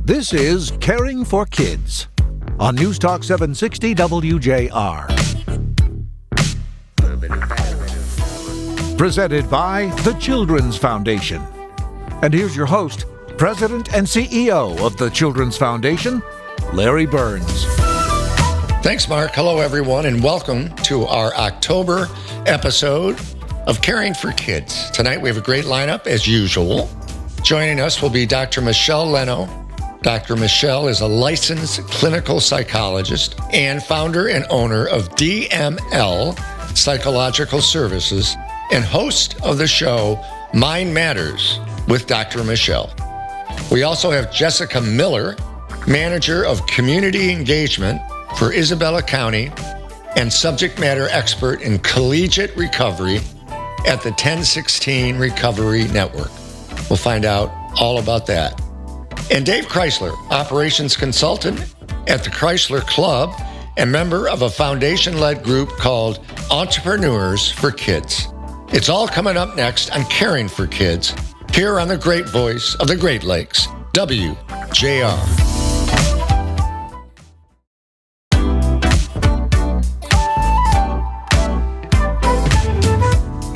This is Caring for Kids on News Talk 760 WJR. Presented by the Children's Foundation. And here's your host, President and CEO of the Children's Foundation, Larry Burns. Thanks, Mark. Hello, everyone, and welcome to our October episode of Caring for Kids. Tonight, we have a great lineup, as usual. Joining us will be Dr. Michele Leno. Dr. Michele is a licensed clinical psychologist and founder and owner of DML Psychological Services and host of the show Mind Matters with Dr. Michele. We also have Jessica Miller, manager of community engagement for Isabella County and subject matter expert in collegiate recovery at the 1016 Recovery Network. We'll find out all about that. And Dave Crysler, operations consultant at the Crysler Club and member of a foundation-led group called Entrepreneurs for Kids. It's all coming up next on Caring for Kids, here on the great voice of the Great Lakes, WJR.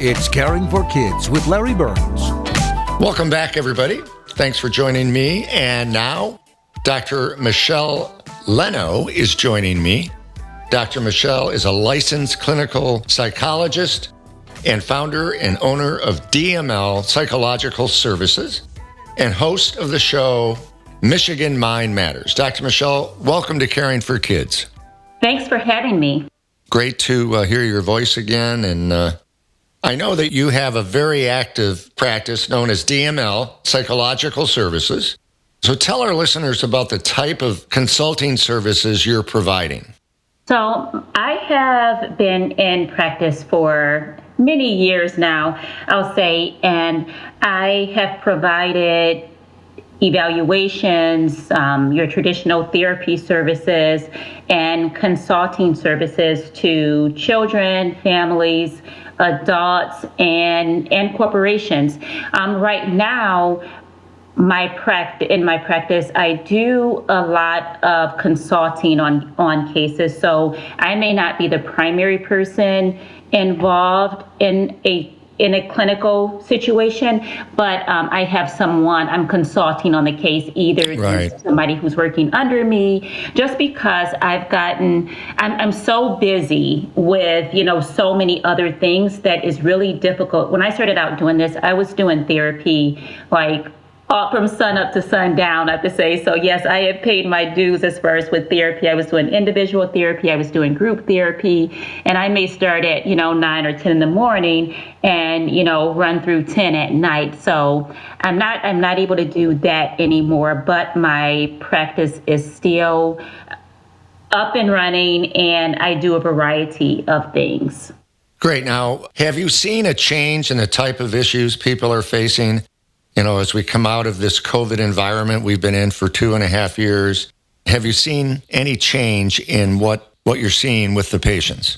It's Caring for Kids with Larry Burns. Welcome back, everybody. Thanks for joining me. And now, Dr. Michele Leno is joining me. Dr. Michele is a licensed clinical psychologist and founder and owner of DML Psychological Services and host of the show Michigan Mind Matters. Dr. Michele, welcome to Caring for Kids. Thanks for having me. Great to hear your voice again. And I know that you have a very active practice known as DML, Psychological Services. So tell our listeners about the type of consulting services you're providing. So I have been in practice for many years now, I'll say, and I have provided evaluations, your traditional therapy services, and consulting services to children, families, adults, and corporations. Right now, in my practice, I do a lot of consulting on cases. So I may not be the primary person involved in a clinical situation, but I have someone I'm consulting on the case, either somebody who's working under me, just because I'm so busy with, so many other things that is really difficult. When I started out doing this, I was doing therapy from sun up to sundown, I have to say. So yes, I have paid my dues as far as with therapy. I was doing individual therapy, I was doing group therapy, and I may start at, 9 or 10 in the morning and, run through 10 at night. So I'm not able to do that anymore, but my practice is still up and running, and I do a variety of things. Great. Now, have you seen a change in the type of issues people are facing? As we come out of this COVID environment we've been in for 2.5 years, have you seen any change in what you're seeing with the patients?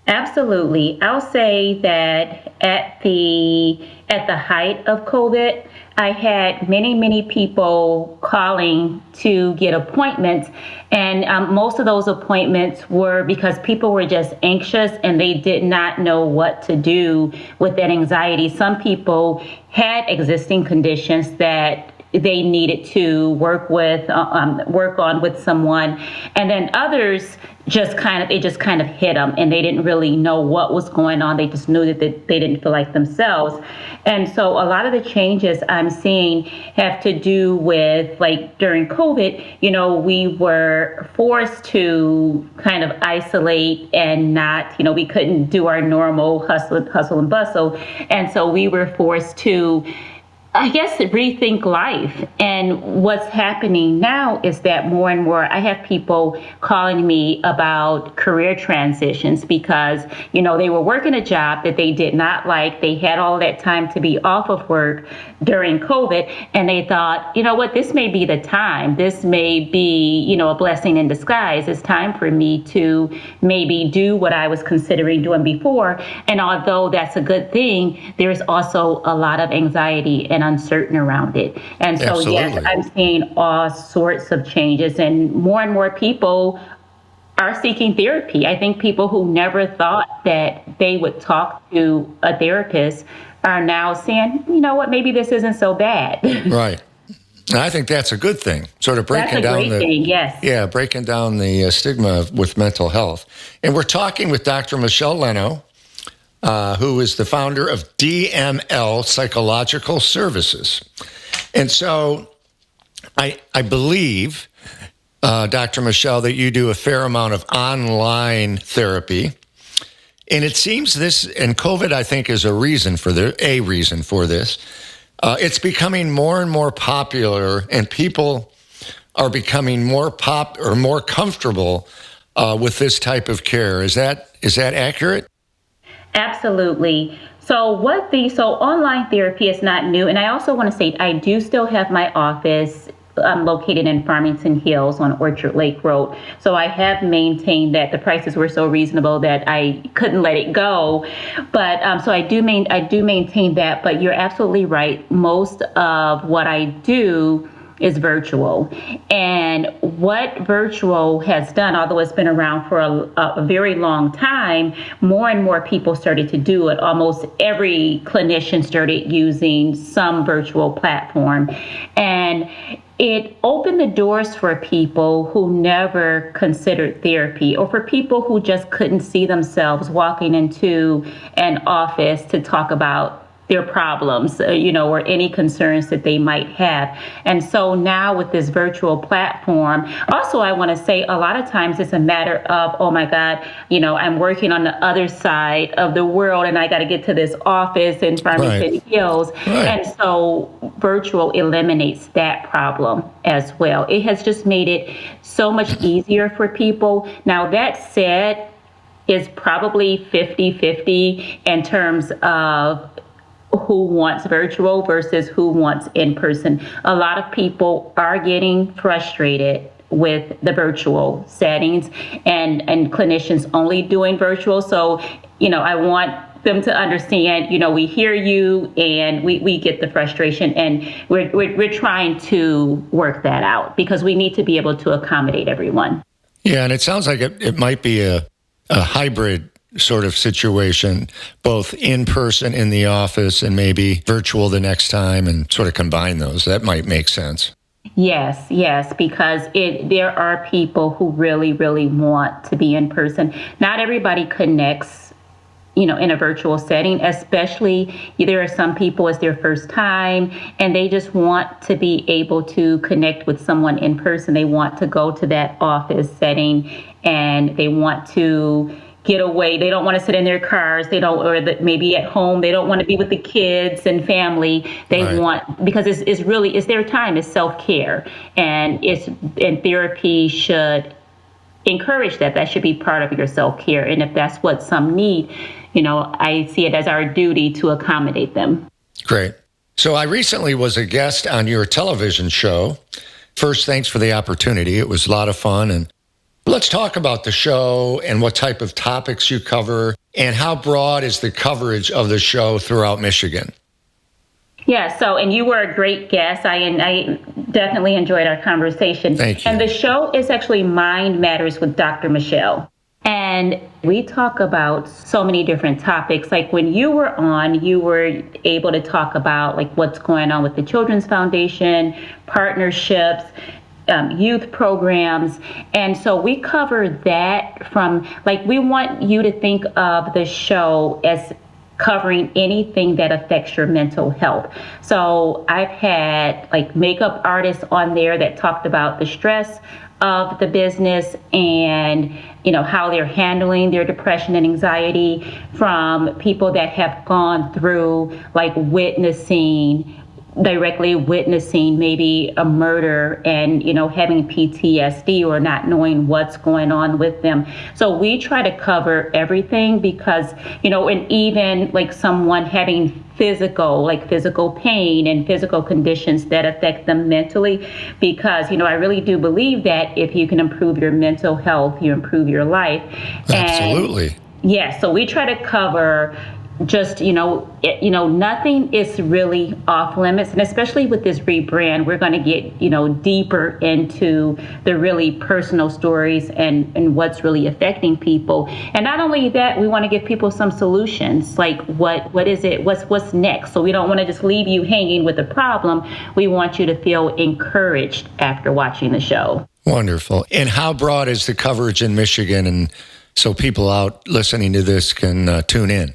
Absolutely. I'll say that at the height of COVID, I had many people calling to get appointments. And most of those appointments were because people were just anxious and they did not know what to do with that anxiety. Some people had existing conditions that they needed to work on with someone, and then others just kind of hit them, and they didn't really know what was going on. They just knew that they didn't feel like themselves. And so a lot of the changes I'm seeing have to do with, during COVID, we were forced to kind of isolate and not, we couldn't do our normal hustle and bustle. And so we were forced to, I guess, rethink life. And what's happening now is that more and more I have people calling me about career transitions because, they were working a job that they did not like. They had all that time to be off of work during COVID. And they thought, this may be the time. This may be, a blessing in disguise. It's time for me to maybe do what I was considering doing before. And although that's a good thing, there's also a lot of anxiety and uncertain around it. And so, yes, Absolutely. I'm seeing all sorts of changes, and more people are seeking therapy. I think people who never thought that they would talk to a therapist are now saying, you know what, maybe this isn't so bad. Right. And I think that's a good thing, sort of That's breaking a down great thing, yes. breaking down the stigma with mental health. And we're talking with Dr. Michele Leno, who is the founder of DML Psychological Services. And so I believe, Dr. Michele, that you do a fair amount of online therapy. And it seems this, and COVID, I think, is a reason for this. It's becoming more and more popular, and people are becoming more comfortable with this type of care. Is that accurate? Absolutely. So online therapy is not new. And I also want to say I do still have my office located in Farmington Hills on Orchard Lake Road. So I have maintained that. The prices were so reasonable that I couldn't let it go. But so I do maintain that. But you're absolutely right. Most of what I do is virtual. And what virtual has done, although it's been around for a very long time, more and more people started to do it. Almost every clinician started using some virtual platform. And it opened the doors for people who never considered therapy, or for people who just couldn't see themselves walking into an office to talk about their problems, or any concerns that they might have. And so now with this virtual platform, also I want to say a lot of times it's a matter of, oh my God, I'm working on the other side of the world and I got to get to this office in Farmington Hills. Right. And so virtual eliminates that problem as well. It has just made it so much easier for people. Now that said, is probably 50-50 in terms of who wants virtual versus who wants in person. A lot of people are getting frustrated with the virtual settings and clinicians only doing virtual. So, I want them to understand, we hear you and we get the frustration, and we're trying to work that out because we need to be able to accommodate everyone. Yeah, and it sounds like it might be a hybrid sort of situation, both in person in the office and maybe virtual the next time, and sort of combine those. That might make sense. Yes, because there are people who really, really want to be in person. Not everybody connects, in a virtual setting, especially there are some people it's their first time and they just want to be able to connect with someone in person. They want to go to that office setting and they want to get away. They don't want to sit in their cars. Maybe at home. They don't want to be with the kids and family. They want, because it's their time. It's self-care, and therapy should encourage that. That should be part of your self-care. And if that's what some need, I see it as our duty to accommodate them. Great. So I recently was a guest on your television show. First, thanks for the opportunity. It was a lot of fun, and let's talk about the show and what type of topics you cover and how broad is the coverage of the show throughout Michigan. Yeah, and you were a great guest. I definitely enjoyed our conversation. Thank you. And the show is actually Mind Matters with Dr. Michele. And we talk about so many different topics. Like when you were on, you were able to talk about like what's going on with the Children's Foundation, partnerships, youth programs. And so we cover that from, we want you to think of the show as covering anything that affects your mental health. So I've had makeup artists on there that talked about the stress of the business and how they're handling their depression and anxiety, from people that have gone through directly witnessing maybe a murder and, having PTSD or not knowing what's going on with them. So we try to cover everything because, and even someone having physical pain and physical conditions that affect them mentally, because, I really do believe that if you can improve your mental health, you improve your life. Absolutely. Yes. So we try to cover just, nothing is really off limits. And especially with this rebrand, we're going to get, deeper into the really personal stories and what's really affecting people. And not only that, we want to give people some solutions, like what is it? What's next? So we don't want to just leave you hanging with a problem. We want you to feel encouraged after watching the show. Wonderful. And how broad is the coverage in Michigan? And so people out listening to this can tune in.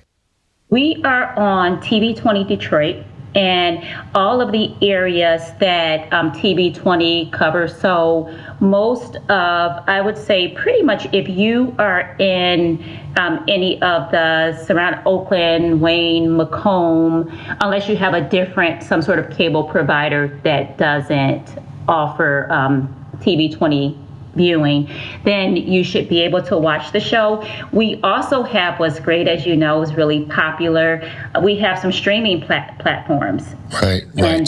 We are on TV20 Detroit and all of the areas that TV20 covers. So most of, I would say pretty much if you are in any of the surrounding Oakland, Wayne, Macomb, unless you have some sort of cable provider that doesn't offer TV20 viewing, then you should be able to watch the show. We also have what's great, as you know, is really popular. We have some streaming platforms. Right. And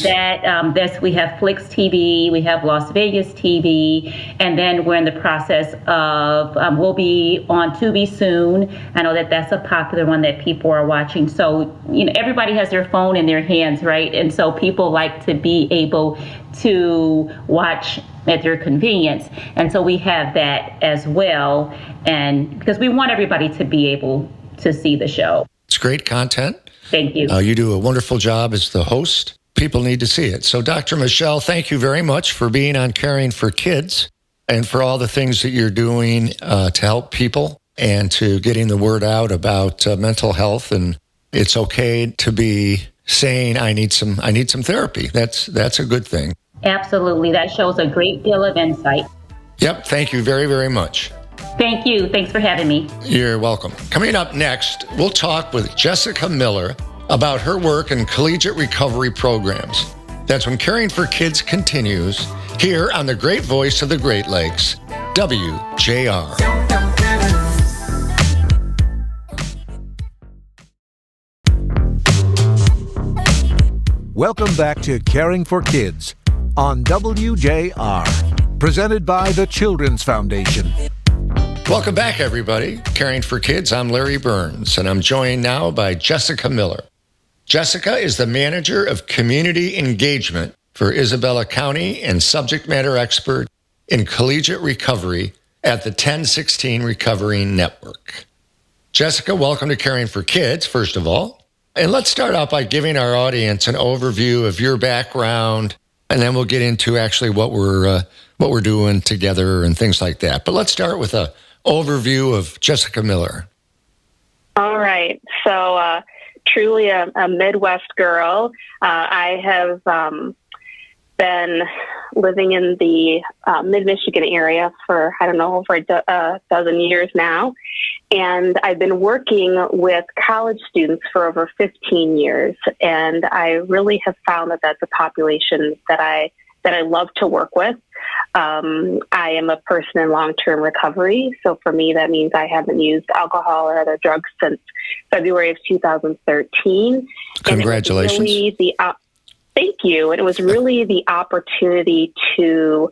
we have Flix TV, we have Las Vegas TV, and then we're in the process of, we'll be on Tubi soon. I know that's a popular one that people are watching. So, everybody has their phone in their hands, right? And so people like to be able to watch at their convenience. And so we have that as well. And because we want everybody to be able to see the show. It's great content. Thank you. You do a wonderful job as the host. People need to see it. So Dr. Michele, thank you very much for being on Caring for Kids and for all the things that you're doing to help people and to getting the word out about mental health. And it's okay to be saying, I need some therapy. That's a good thing. Absolutely. That shows a great deal of insight. Yep. Thank you very, very much. Thank you. Thanks for having me. You're welcome. Coming up next, we'll talk with Jessica Miller about her work in collegiate recovery programs. That's when Caring for Kids continues here on the great voice of the Great Lakes, WJR. Welcome back to Caring for Kids on WJR, presented by the Children's Foundation. Welcome back, everybody. Caring for Kids, I'm Larry Burns, and I'm joined now by Jessica Miller. Jessica is the Manager of Community Engagement for Isabella County and subject matter expert in collegiate recovery at the 1016 Recovery Network. Jessica, welcome to Caring for Kids, first of all. And let's start out by giving our audience an overview of your background, and then we'll get into actually what we're doing together and things like that. But let's start with an overview of Jessica Miller. All right. So truly a Midwest girl. I have been living in the mid-Michigan area for, over a dozen years now. And I've been working with college students for over 15 years. And I really have found that that's a population that I love to work with. I am a person in long-term recovery. So for me, that means I haven't used alcohol or other drugs since February of 2013. Congratulations. Thank you. And it was really the opportunity to,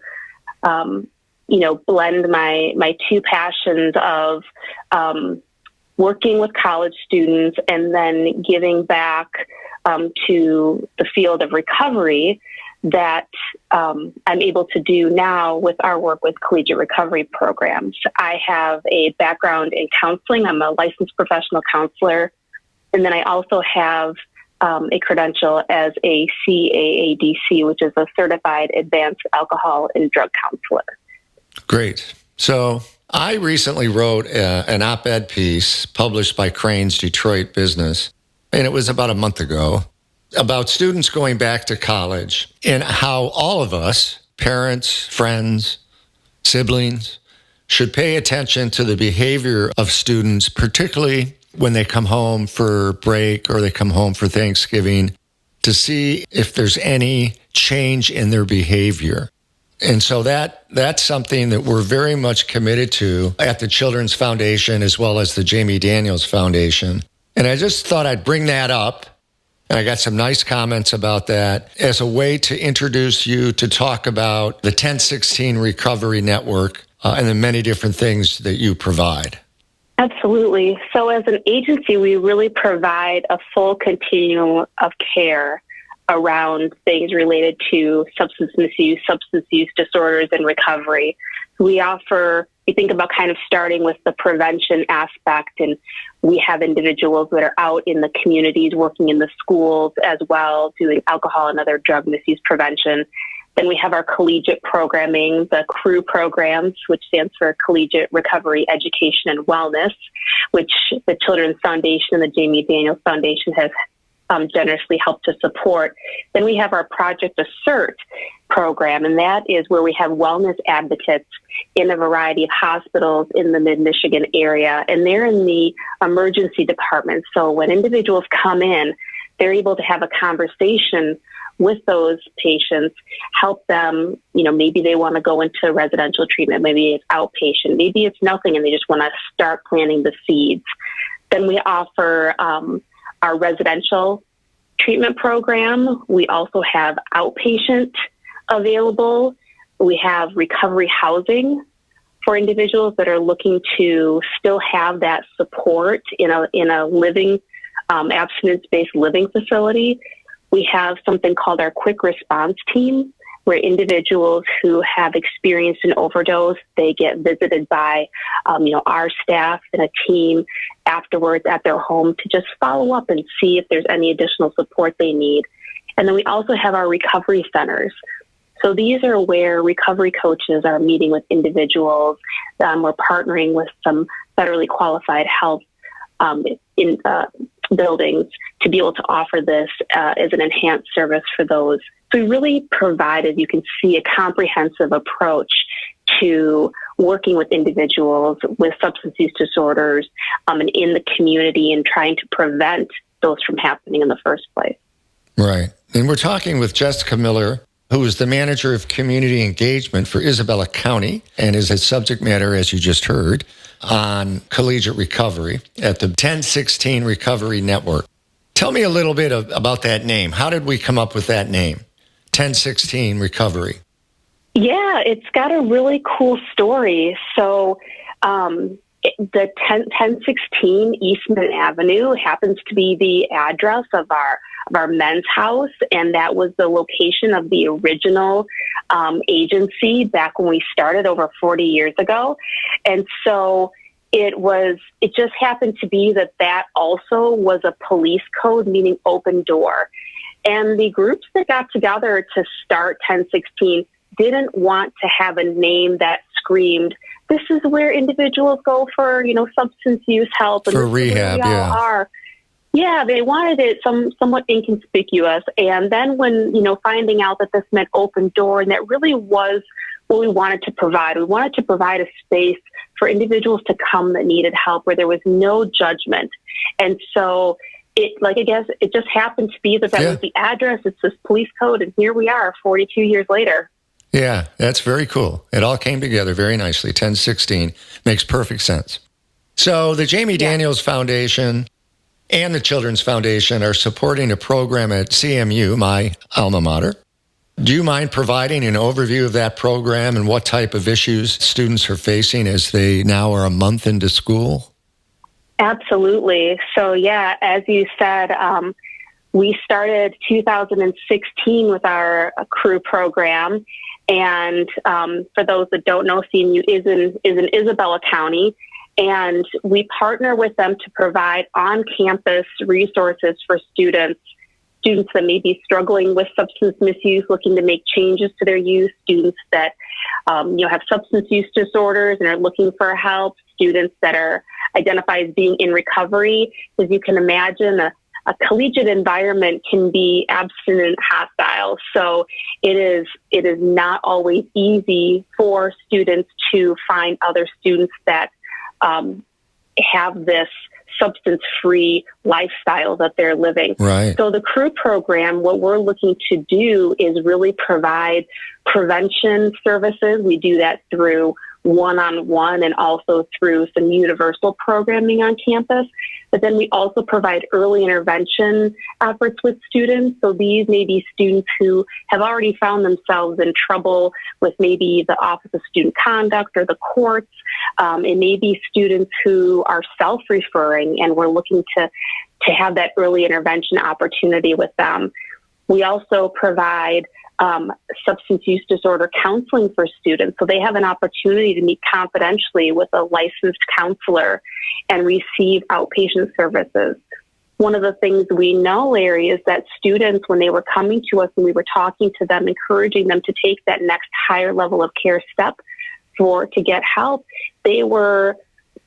blend my two passions of working with college students and then giving back to the field of recovery that I'm able to do now with our work with collegiate recovery programs. I have a background in counseling. I'm a licensed professional counselor. And then I also have a credential as a CAADC, which is a Certified Advanced Alcohol and Drug Counselor. Great. So I recently wrote an op-ed piece published by Crane's Detroit Business, and it was about a month ago, about students going back to college and how all of us, parents, friends, siblings, should pay attention to the behavior of students, particularly when they come home for break or they come home for Thanksgiving, to see if there's any change in their behavior. And so that's something that we're very much committed to at the Children's Foundation as well as the Jamie Daniels Foundation. And I just thought I'd bring that up. And I got some nice comments about that as a way to introduce you to talk about the 1016 Recovery Network and the many different things that you provide. Absolutely. So as an agency, we really provide a full continuum of care around things related to substance misuse, substance use disorders, and recovery. We think about kind of starting with the prevention aspect, and we have individuals that are out in the communities, working in the schools as well, doing alcohol and other drug misuse prevention. Then we have our collegiate programming, the CREW programs, which stands for Collegiate Recovery Education and Wellness, which the Children's Foundation and the Jamie Daniels Foundation has generously helped to support. Then we have our Project Assert program, and that is where we have wellness advocates in a variety of hospitals in the mid-Michigan area, and they're in the emergency department. So when individuals come in, they're able to have a conversation with those patients, help them, maybe they want to go into residential treatment, maybe it's outpatient, maybe it's nothing, and they just want to start planting the seeds. Then we offer our residential treatment program. We also have outpatient available. We have recovery housing for individuals that are looking to still have that support in a living, abstinence-based living facility. We have something called our quick response team, where individuals who have experienced an overdose, they get visited by, our staff and a team afterwards at their home to just follow up and see if there's any additional support they need. And then we also have our recovery centers. So these are where recovery coaches are meeting with individuals. We're partnering with some federally qualified health buildings to be able to offer this as an enhanced service for those. So we really provide, as you can see, a comprehensive approach to working with individuals with substance use disorders and in the community and trying to prevent those from happening in the first place. Right. And we're talking with Jessica Miller, who is the manager of community engagement for Isabella County and is a subject matter, as you just heard, on collegiate recovery at the 1016 Recovery Network. Tell me a little bit about that name. How did we come up with that name, 1016 Recovery? Yeah, it's got a really cool story. So the 1016 Eastman Avenue happens to be the address of our men's house, and that was the location of the original agency back when we started over 40 years ago. And so it just happened to be that also was a police code, meaning open door. And the groups that got together to start 1016 didn't want to have a name that screamed, this is where individuals go for, substance use help. And for rehab, yeah. Yeah, they wanted it somewhat inconspicuous. And then when, finding out that this meant open door, and that really was what we wanted to provide. We wanted to provide a space for individuals to come that needed help where there was no judgment. And so it just happened to be that was the address. It's this police code. And here we are 42 years later. Yeah, that's very cool. It all came together very nicely. 1016 makes perfect sense. So the Jamie Daniels Foundation and the Children's Foundation are supporting a program at CMU, my alma mater. Do you mind providing an overview of that program and what type of issues students are facing as they now are a month into school? Absolutely. So, as you said, we started 2016 with our CREW program. And for those that don't know, CMU is in Isabella County. And we partner with them to provide on-campus resources for students that may be struggling with substance misuse, looking to make changes to their use, students that have substance use disorders and are looking for help, students that are identified as being in recovery. As you can imagine, a collegiate environment can be abstinent hostile. So it is not always easy for students to find other students that have this substance-free lifestyle that they're living. Right. So the CREW program, what we're looking to do is really provide prevention services. We do that through one-on-one and also through some universal programming on campus. But then we also provide early intervention efforts with students. So these may be students who have already found themselves in trouble with maybe the Office of Student Conduct or the courts. It may be students who are self-referring, and we're looking to have that early intervention opportunity with them. We also provide substance use disorder counseling for students. So they have an opportunity to meet confidentially with a licensed counselor and receive outpatient services. One of the things we know, Larry, is that students, when they were coming to us and we were talking to them, encouraging them to take that next higher level of care step to get help, they were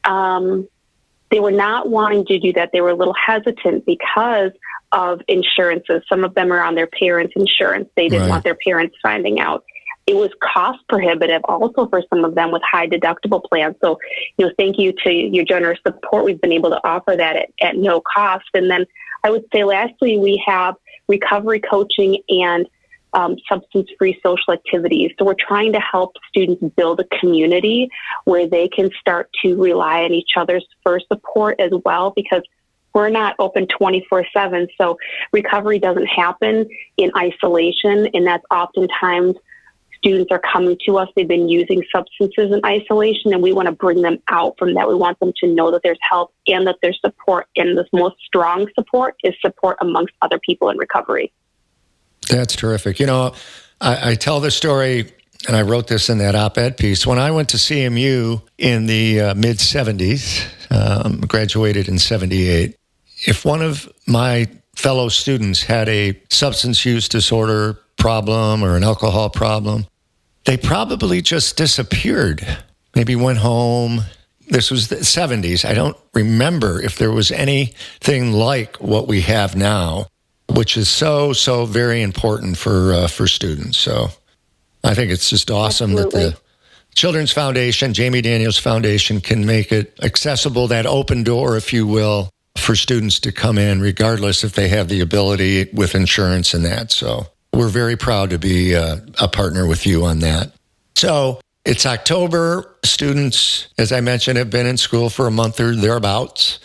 not wanting to do that. They were a little hesitant because of insurances. Some of them are on their parents' insurance. They didn't want their parents finding out. It was cost prohibitive also for some of them with high deductible plans. So, thank you to your generous support. We've been able to offer that at no cost. And then I would say lastly, we have recovery coaching and substance-free social activities. So we're trying to help students build a community where they can start to rely on each other's for support as well, because we're not open 24/7. So recovery doesn't happen in isolation. And that's oftentimes students are coming to us. They've been using substances in isolation, and we want to bring them out from that. We want them to know that there's help and that there's support. And the most strong support is support amongst other people in recovery. That's terrific. I tell the story, and I wrote this in that op-ed piece. When I went to CMU in the mid-'70s, graduated in 78, if one of my fellow students had a substance use disorder problem or an alcohol problem, they probably just disappeared. Maybe went home. This was the 70s. I don't remember if there was anything like what we have now, which is so very important for students. So I think it's just awesome that the Children's Foundation, Jamie Daniels Foundation, can make it accessible, that open door, if you will, for students to come in, regardless if they have the ability with insurance and that. So we're very proud to be a partner with you on that. So it's October. Students, as I mentioned, have been in school for a month or thereabouts.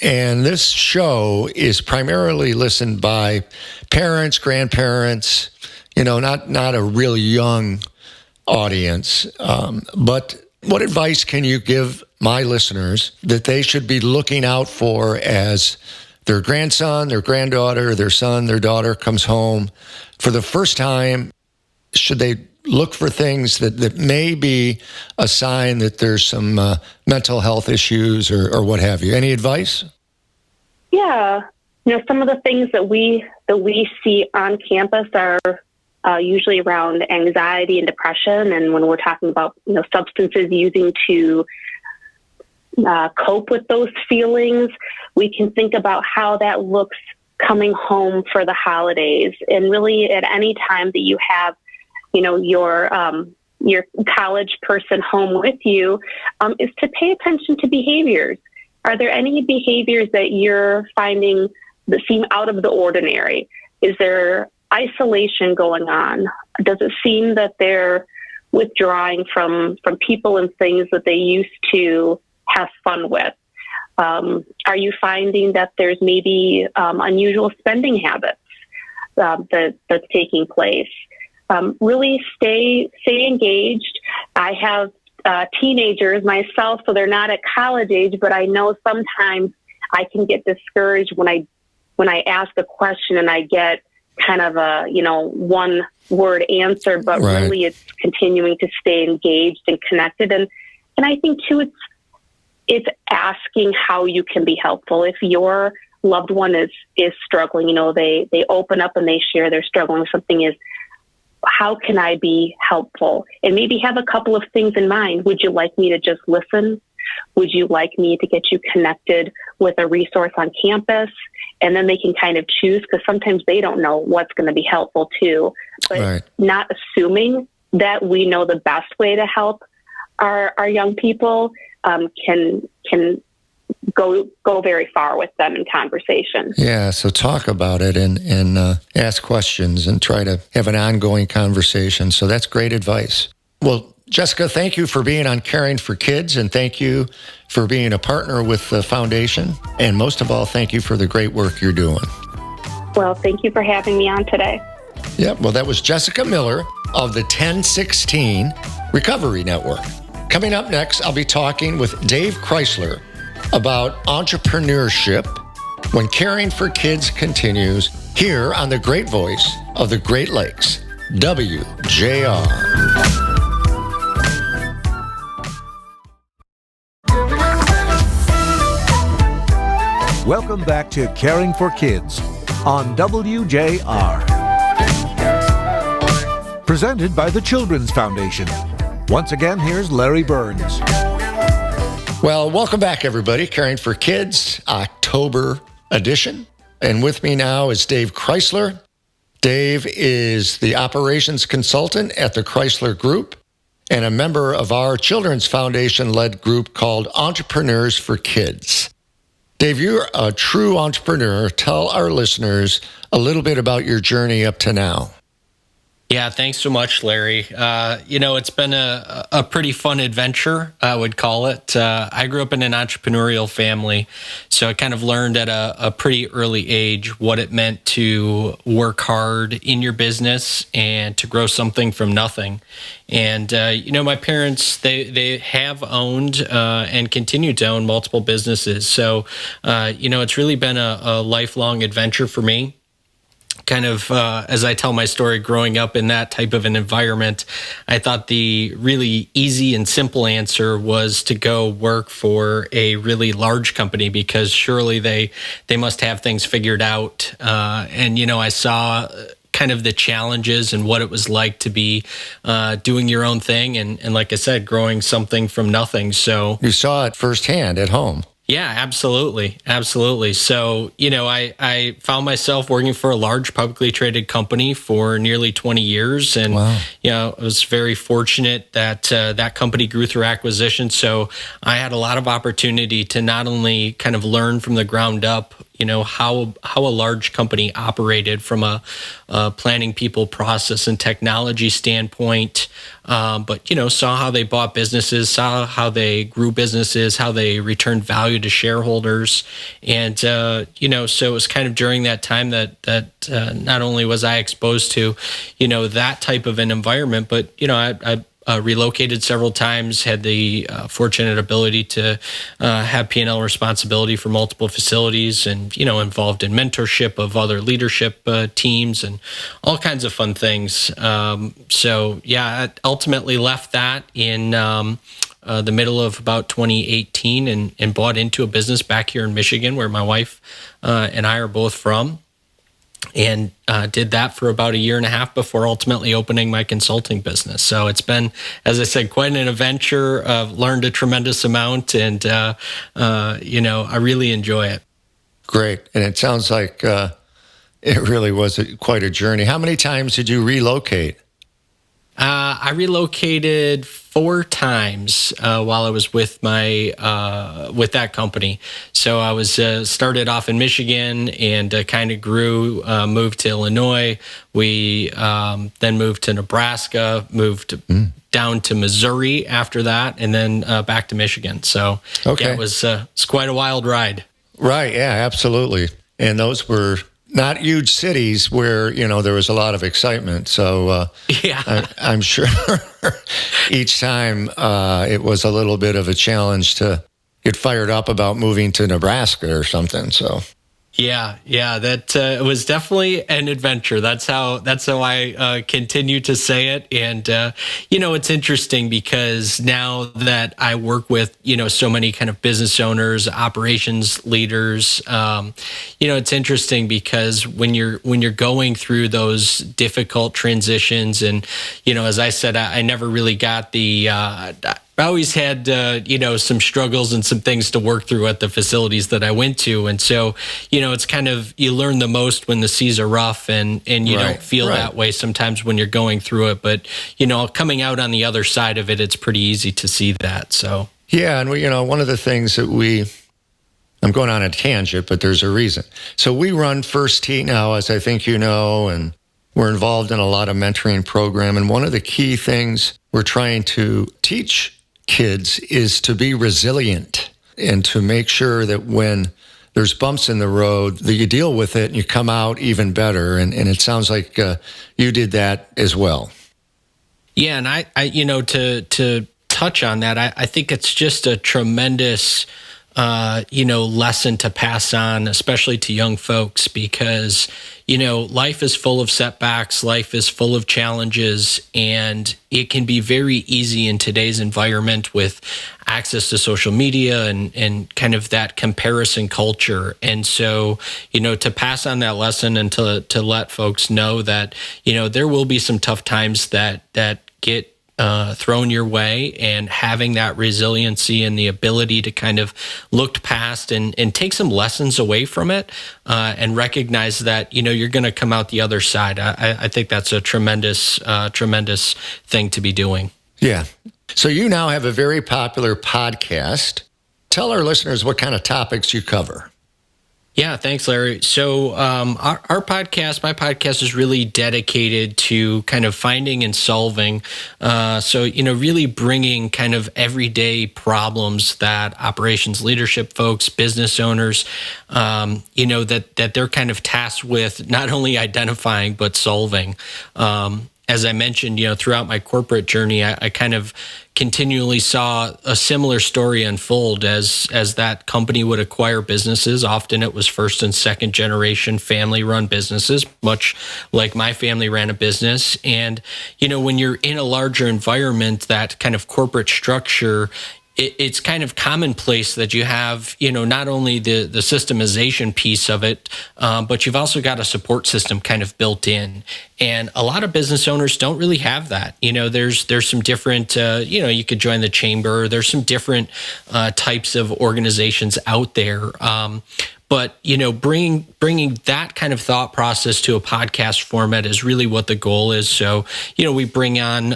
And this show is primarily listened by parents, grandparents, not a real young audience. But what advice can you give my listeners that they should be looking out for as their grandson, their granddaughter, their son, their daughter comes home for the first time? Should they look for things that may be a sign that there's some mental health issues or what have you? Any advice? Yeah. Some of the things that we see on campus are usually around anxiety and depression. And when we're talking about, substances using to cope with those feelings, we can think about how that looks coming home for the holidays. And really at any time that you have, your college person home with you, is to pay attention to behaviors. Are there any behaviors that you're finding that seem out of the ordinary? Is there isolation going on? Does it seem that they're withdrawing from people and things that they used to have fun with? Are you finding that there's maybe unusual spending habits that's taking place? Really stay engaged. I have teenagers myself, so they're not at college age, but I know sometimes I can get discouraged when I ask a question and I get kind of a one word answer, but really it's continuing to stay engaged and connected. And I think too, it's asking how you can be helpful. If your loved one is struggling, they open up and they share they're struggling with something, is how can I be helpful? And maybe have a couple of things in mind. Would you like me to just listen? Would you like me to get you connected with a resource on campus? And then they can kind of choose, because sometimes they don't know what's going to be helpful too. But not assuming that we know the best way to help our young people can go very far with them in conversation. Yeah, so talk about it and ask questions and try to have an ongoing conversation. So that's great advice. Well, Jessica, thank you for being on Caring for Kids, and thank you for being a partner with the foundation. And most of all, thank you for the great work you're doing. Well, thank you for having me on today. Yep, well, that was Jessica Miller of the 1016 Recovery Network. Coming up next, I'll be talking with Dave Crysler about entrepreneurship when Caring for Kids continues here on the great voice of the Great Lakes, WJR. Welcome back to Caring for Kids on WJR. Presented by the Children's Foundation. Once again, here's Larry Burns. Well, welcome back, everybody. Caring for Kids, October edition. And with me now is Dave Crysler. Dave is the operations consultant at the Crysler Group and a member of our Children's Foundation-led group called Entrepreneurs for Kids. Dave, you're a true entrepreneur. Tell our listeners a little bit about your journey up to now. Yeah, thanks so much, Larry. It's been a pretty fun adventure, I would call it. I grew up in an entrepreneurial family, so I kind of learned at a pretty early age what it meant to work hard in your business and to grow something from nothing. And, my parents, they have owned and continue to own multiple businesses. So, it's really been a lifelong adventure for me. Kind of, as I tell my story, growing up in that type of an environment, I thought the really easy and simple answer was to go work for a really large company because surely they must have things figured out. I saw kind of the challenges and what it was like to be doing your own thing. And like I said, growing something from nothing. So you saw it firsthand at home. Yeah, absolutely. Absolutely. So, I found myself working for a large publicly traded company for nearly 20 years. And, wow. I was very fortunate that that company grew through acquisition. So I had a lot of opportunity to not only kind of learn from the ground up, how a large company operated from a planning, people, process, and technology standpoint, but saw how they bought businesses, saw how they grew businesses, how they returned value to shareholders, and so it was kind of during that time that not only was I exposed to that type of an environment, but I relocated several times, had the fortunate ability to have P&L responsibility for multiple facilities and, involved in mentorship of other leadership teams and all kinds of fun things. I ultimately left that in the middle of about 2018 and bought into a business back here in Michigan where my wife and I are both from. And did that for about a year and a half before ultimately opening my consulting business. So it's been, as I said, quite an adventure. I've learned a tremendous amount, and I really enjoy it. Great, and it sounds like it really was quite a journey. How many times did you relocate? I relocated 4 times while I was with my with that company. So I was started off in Michigan and kind of grew, moved to Illinois. We then moved to Nebraska, moved down to Missouri after that, and then back to Michigan. So okay. Yeah, it was it's quite a wild ride. Right. Yeah, absolutely. And those were not huge cities where, there was a lot of excitement. So yeah, I'm sure each time it was a little bit of a challenge to get fired up about moving to Nebraska or something. So yeah, that was definitely an adventure. That's how I continue to say it. And it's interesting because now that I work with so many kind of business owners, operations leaders, it's interesting because when you're going through those difficult transitions, and as I said, I never really got the. I always had, some struggles and some things to work through at the facilities that I went to. And so, it's kind of, you learn the most when the seas are rough and you don't feel that way sometimes when you're going through it. But, coming out on the other side of it, it's pretty easy to see that. So, yeah. And one of the things that I'm going on a tangent, but there's a reason. So we run First Tee now, as I think you know, and we're involved in a lot of mentoring program. And one of the key things we're trying to teach kids is to be resilient and to make sure that when there's bumps in the road, that you deal with it and you come out even better. And it sounds like you did that as well. Yeah, and I to touch on that, I think it's just a tremendous lesson to pass on, especially to young folks, because, life is full of setbacks, life is full of challenges, and it can be very easy in today's environment with access to social media and kind of that comparison culture. And so, to pass on that lesson and to let folks know that, there will be some tough times that get thrown your way, and having that resiliency and the ability to kind of look past and take some lessons away from it and recognize that, you're going to come out the other side. I think that's a tremendous thing to be doing. Yeah. So you now have a very popular podcast. Tell our listeners what kind of topics you cover. Yeah, thanks, Larry. So my podcast is really dedicated to kind of finding and solving. Really bringing kind of everyday problems that operations leadership folks, business owners, that they're kind of tasked with not only identifying, but solving. As I mentioned, throughout my corporate journey, I kind of continually saw a similar story unfold as that company would acquire businesses. Often it was first and second generation family run businesses, much like my family ran a business. And, when you're in a larger environment, that kind of corporate structure, it's kind of commonplace that you have, not only the systemization piece of it, but you've also got a support system kind of built in. And a lot of business owners don't really have that. There's some different, you could join the chamber. There's some different types of organizations out there. But, bringing that kind of thought process to a podcast format is really what the goal is. So, we bring on,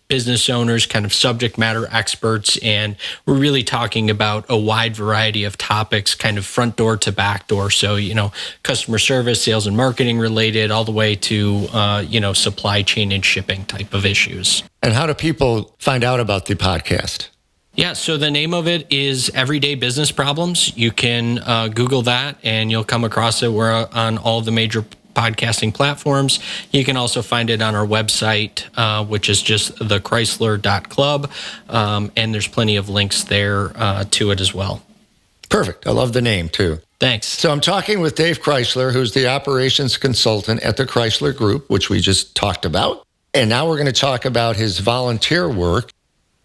business owners, kind of subject matter experts, and we're really talking about a wide variety of topics, kind of front door to back door. So, customer service, sales and marketing related, all the way to, supply chain and shipping type of issues. And how do people find out about the podcast? Yeah, so the name of it is Everyday Business Problems. You can Google that and you'll come across it. We're on all the major podcasting platforms. You can also find it on our website, which is just thechrysler.club. And there's plenty of links there to it as well. Perfect. I love the name too. Thanks. So I'm talking with Dave Crysler, who's the operations consultant at the Crysler Group, which we just talked about. And now we're going to talk about his volunteer work.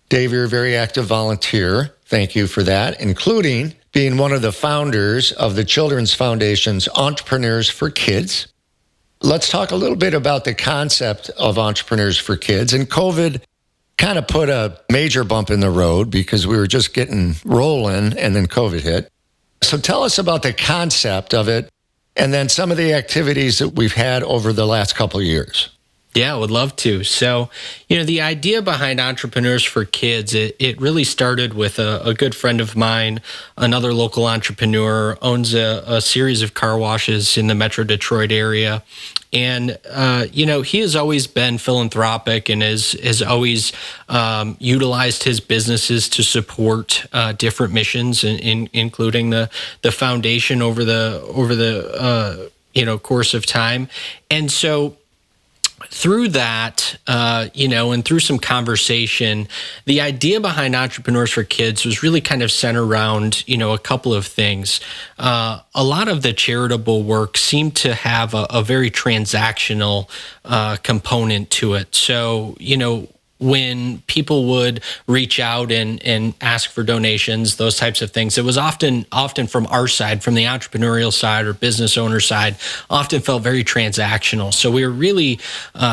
Dave, you're a very active volunteer. Thank you for that, including being one of the founders of the Children's Foundation's Entrepreneurs for Kids. Let's talk a little bit about the concept of Entrepreneurs for Kids. And COVID kind of put a major bump in the road because we were just getting rolling and then COVID hit. So tell us about the concept of it and then some of the activities that we've had over the last couple of years. Yeah, I would love to. So, the idea behind Entrepreneurs for Kids, it really started with a good friend of mine, another local entrepreneur, owns a series of car washes in the Metro Detroit area. And, he has always been philanthropic and has always utilized his businesses to support different missions, including the foundation over the course of time. And so, through that, and through some conversation, the idea behind Entrepreneurs for Kids was really kind of centered around, a couple of things. A lot of the charitable work seemed to have a very transactional component to it. So, when people would reach out and ask for donations, those types of things, it was often from our side, from the entrepreneurial side or business owner side, often felt very transactional. So we were really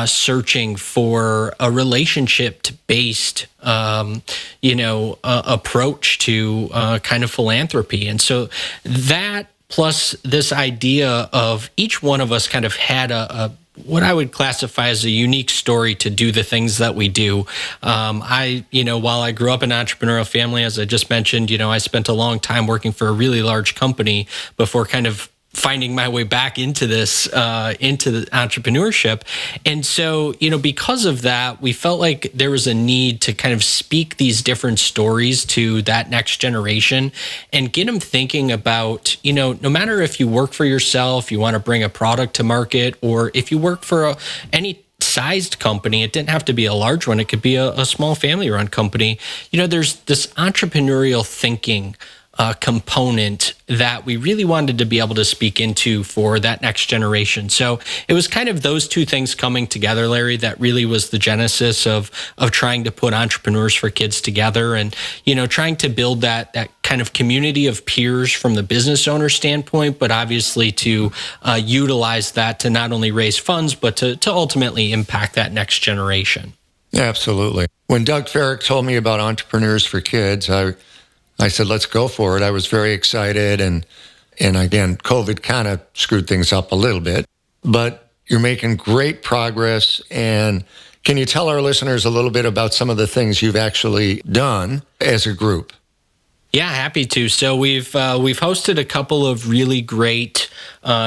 searching for a relationship-based, approach to kind of philanthropy. And so that plus this idea of each one of us kind of had what I would classify as a unique story to do the things that we do. While I grew up in an entrepreneurial family, as I just mentioned, I spent a long time working for a really large company before kind of finding my way back into this, into the entrepreneurship. And so, because of that, we felt like there was a need to kind of speak these different stories to that next generation and get them thinking about, no matter if you work for yourself, you want to bring a product to market, or if you work for any sized company, it didn't have to be a large one. It could be a small family-run company. There's this entrepreneurial thinking component that we really wanted to be able to speak into for that next generation. So it was kind of those two things coming together, Larry, that really was the genesis of trying to put Entrepreneurs for Kids together, and trying to build that kind of community of peers from the business owner standpoint, but obviously to utilize that to not only raise funds, but to ultimately impact that next generation. Absolutely. When Doug Farrick told me about Entrepreneurs for Kids, I said, let's go for it. I was very excited. And again, COVID kind of screwed things up a little bit, but you're making great progress. And can you tell our listeners a little bit about some of the things you've actually done as a group? Yeah, happy to. So we've hosted a couple of really great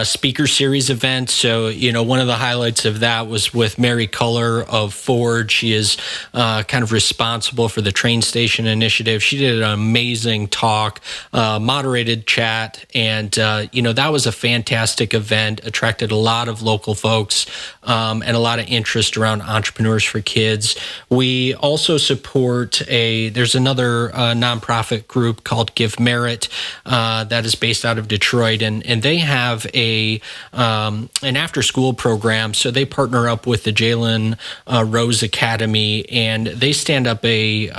speaker series events. So, one of the highlights of that was with Mary Culler of Ford. She is kind of responsible for the train station initiative. She did an amazing talk, moderated chat, and, that was a fantastic event, attracted a lot of local folks and a lot of interest around Entrepreneurs for Kids. We also support there's another nonprofit group called Give Merit that is based out of Detroit, and they have an after school program. So they partner up with the Jalen Rose Academy, and they stand up a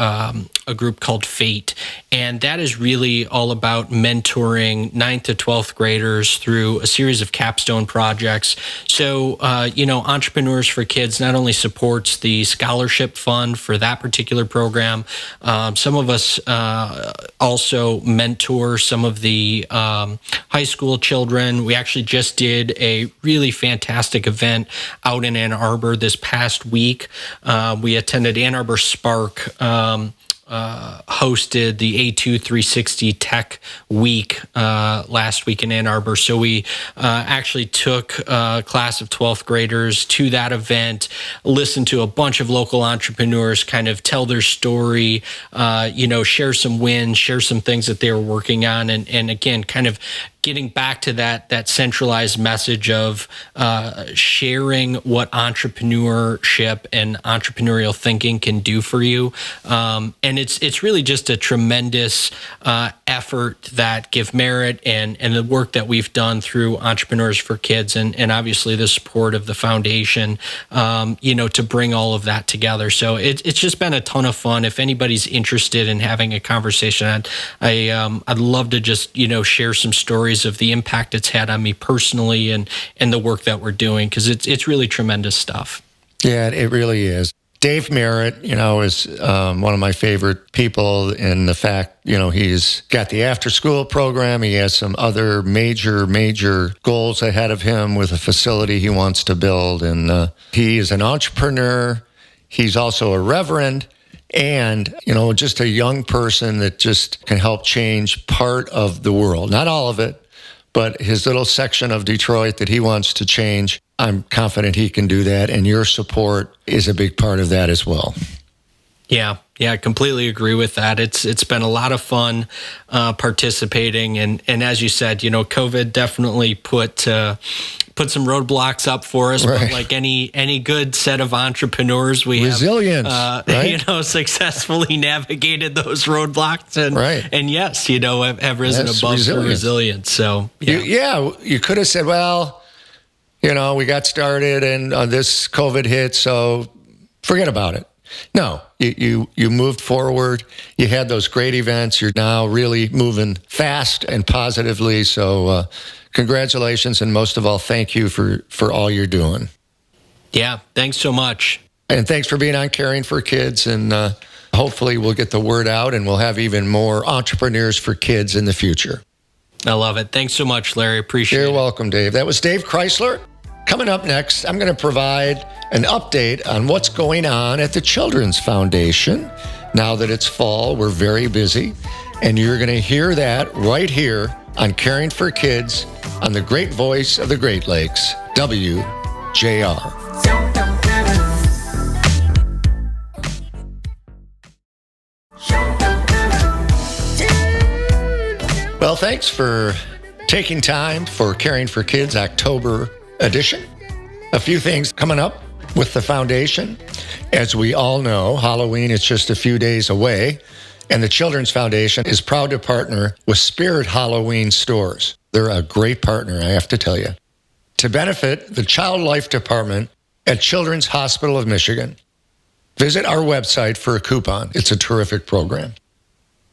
group called Fate, and that is really all about mentoring 9th to 12th graders through a series of capstone projects. So Entrepreneurs for Kids not only supports the scholarship fund for that particular program, some of us also mentor some of the high school children. We actually just did a really fantastic event out in Ann Arbor this past week. We attended Ann Arbor Spark, hosted the A2 360 Tech Week last week in Ann Arbor. So we actually took a class of 12th graders to that event, listened to a bunch of local entrepreneurs kind of tell their story, share some wins, share some things that they were working on, and again, kind of getting back to that centralized message of sharing what entrepreneurship and entrepreneurial thinking can do for you. And it's really just a tremendous effort that Give Merit and the work that we've done through Entrepreneurs for Kids and obviously the support of the foundation, to bring all of that together. So it's just been a ton of fun. If anybody's interested in having a conversation, I'd love to just, share some stories of the impact it's had on me personally and the work that we're doing, because it's really tremendous stuff. Yeah, it really is. Dave Merritt, is one of my favorite people in the fact, he's got the after-school program. He has some other major goals ahead of him with a facility he wants to build. And he is an entrepreneur. He's also a reverend. And, just a young person that just can help change part of the world. Not all of it, but his little section of Detroit that he wants to change. I'm confident he can do that. And your support is a big part of that as well. Yeah, I completely agree with that. It's been a lot of fun participating. And as you said, COVID definitely put some roadblocks up for us, right. But like any good set of entrepreneurs, we resilience, right? Successfully navigated those roadblocks and right. And yes, have risen above for resilience. So you could have said, well, we got started and this COVID hit, so forget about it. No, you moved forward. You had those great events. You're now really moving fast and positively. So congratulations, and most of all, thank you for all you're doing. Yeah, thanks so much. And thanks for being on Caring for Kids. And hopefully we'll get the word out and we'll have even more Entrepreneurs for Kids in the future. I love it. Thanks so much, Larry. Appreciate it. You're welcome, Dave. That was Dave Crysler. Coming up next, I'm going to provide an update on what's going on at the Children's Foundation. Now that it's fall, we're very busy, and you're going to hear that right here on Caring for Kids on the great voice of the Great Lakes, WJR. Well, thanks for taking time for Caring for Kids October edition. A few things coming up with the foundation. As we all know, Halloween is just a few days away, and the Children's Foundation is proud to partner with Spirit Halloween Stores. They're a great partner, I have to tell you, to benefit the Child Life Department at Children's Hospital of Michigan. Visit our website for a coupon. It's a terrific program.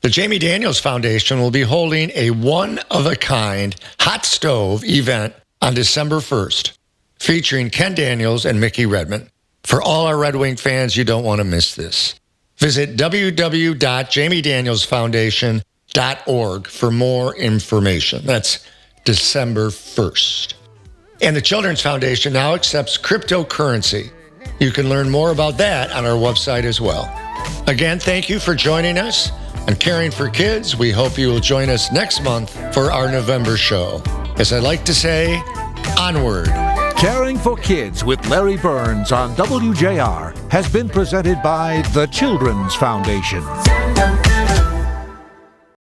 The Jamie Daniels Foundation will be holding a one-of-a-kind hot stove event on December 1st, featuring Ken Daniels and Mickey Redmond. For all our Red Wing fans, you don't want to miss this. Visit www.jamiedanielsfoundation.org for more information. That's December 1st. And the Children's Foundation now accepts cryptocurrency. You can learn more about that on our website as well. Again, thank you for joining us on Caring for Kids. We hope you will join us next month for our November show. As I like to say, onward. Caring for Kids with Larry Burns on WJR has been presented by the Children's Foundation.